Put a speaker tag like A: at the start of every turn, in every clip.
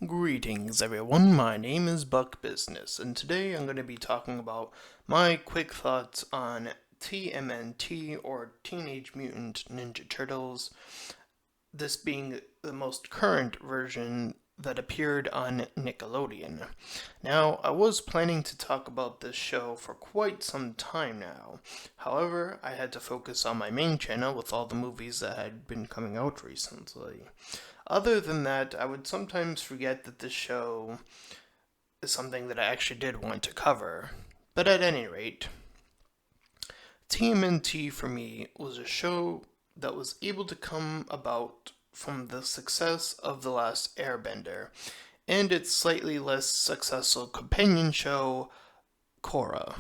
A: Greetings everyone, my name is Buck Business, and today I'm going to be talking about my quick thoughts on TMNT, or Teenage Mutant Ninja Turtles, this being the most current version that appeared on Nickelodeon. Now, I was planning to talk about this show for quite some time now. However, I had to focus on my main channel with all the movies that had been coming out recently. Other than that, I would sometimes forget that this show is something that I actually did want to cover. But at any rate, TMNT for me was a show that was able to come about from the success of The Last Airbender and its slightly less successful companion show, Korra.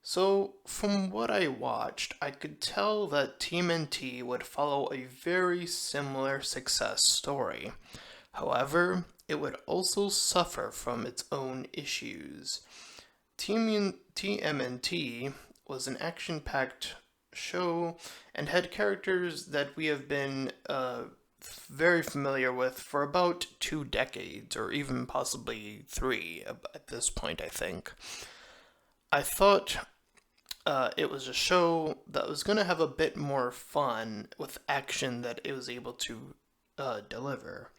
A: So, from what I watched, I could tell that TMNT would follow a very similar success story. However, it would also suffer from its own issues. TMNT was an action packed show and had characters that we have been very familiar with for about 2 decades, or even possibly 3 at this point, I think. I thought it was a show that was going to have a bit more fun with action that it was able to deliver.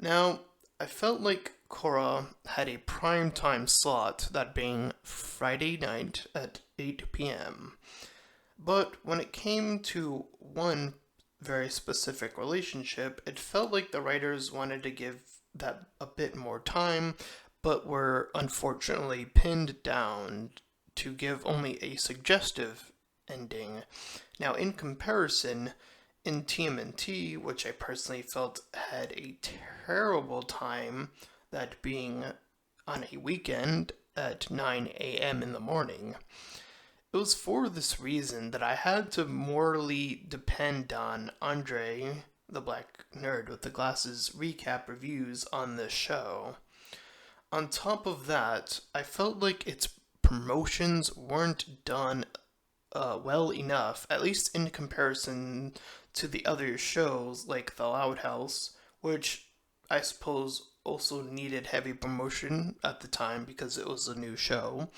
A: Now, I felt like Korra had a prime time slot, that being Friday night at 8 p.m. But when it came to one very specific relationship, it felt like the writers wanted to give that a bit more time, but were unfortunately pinned down to give only a suggestive ending. Now, in comparison, in TMNT, which I personally felt had a terrible time, that being on a weekend at 9 a.m. in the morning, it was for this reason that I had to morally depend on Andre, the black nerd with the glasses, recap reviews on this show. On top of that, I felt like its promotions weren't done well enough, at least in comparison to the other shows like The Loud House, which I suppose also needed heavy promotion at the time because it was a new show,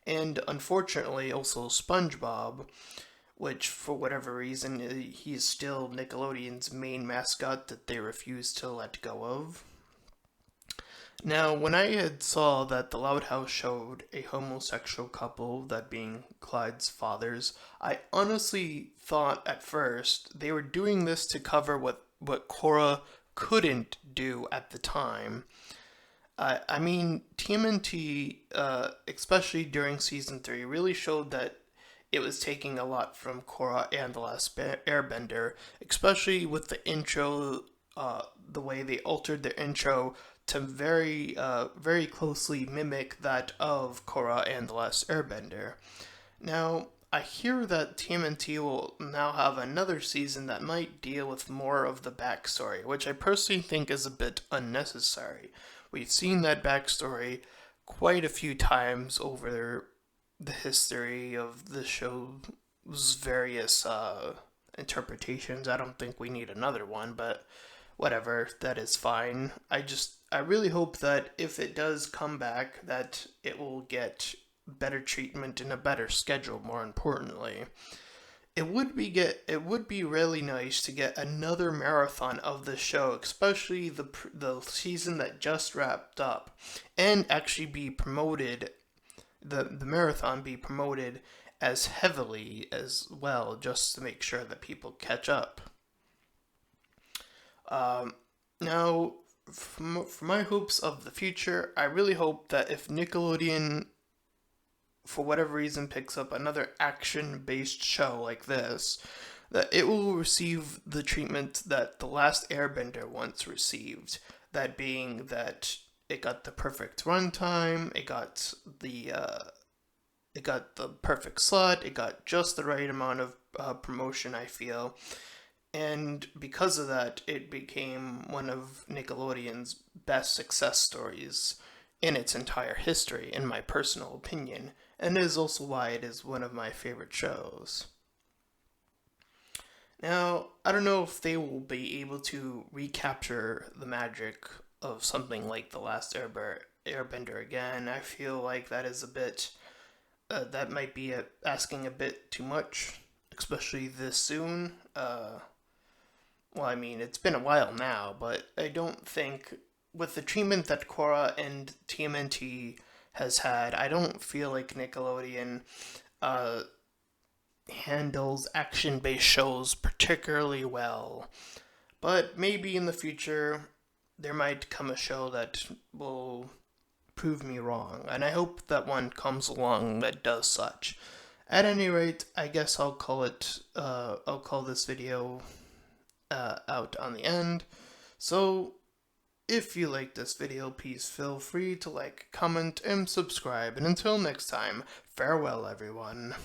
A: and unfortunately also SpongeBob, which for whatever reason he's still Nickelodeon's main mascot that they refuse to let go of. Now, when I had saw that the Loud House showed a homosexual couple, that being Clyde's fathers, I honestly thought at first they were doing this to cover what Korra couldn't do at the time. I mean, TMNT, especially during season 3, really showed that it was taking a lot from Korra and The Last Airbender, especially with the intro, the way they altered the intro to very closely mimic that of Korra and The Last Airbender. Now, I hear that TMNT will now have another season that might deal with more of the backstory, which I personally think is a bit unnecessary. We've seen that backstory quite a few times over the history of the show's various interpretations. I don't think we need another one, but whatever, that is fine. I really hope that if it does come back, that it will get better treatment and a better schedule, more importantly. It would be really nice to get another marathon of the show, especially the season that just wrapped up, and actually be promoted, the marathon be promoted as heavily as well, just to make sure that people catch up. Now, for my hopes of the future, I really hope that if Nickelodeon, for whatever reason, picks up another action-based show like this, that it will receive the treatment that The Last Airbender once received. That being that it got the perfect runtime, it got the perfect slot, it got just the right amount of promotion, I feel. And because of that, it became one of Nickelodeon's best success stories in its entire history, in my personal opinion, and is also why it is one of my favorite shows. Now, I don't know if they will be able to recapture the magic of something like The Last Airbender again. I feel like that is a bit, that might be asking a bit too much, especially this soon. Well, I mean, it's been a while now, but I don't think, with the treatment that Korra and TMNT has had, I don't feel like Nickelodeon uh, handles action based shows particularly well. But maybe in the future, there might come a show that will prove me wrong, and I hope that one comes along that does such. At any rate, I guess I'll call this video out on the end. So, if you like this video, please feel free to like, comment, and subscribe. And until next time, farewell everyone.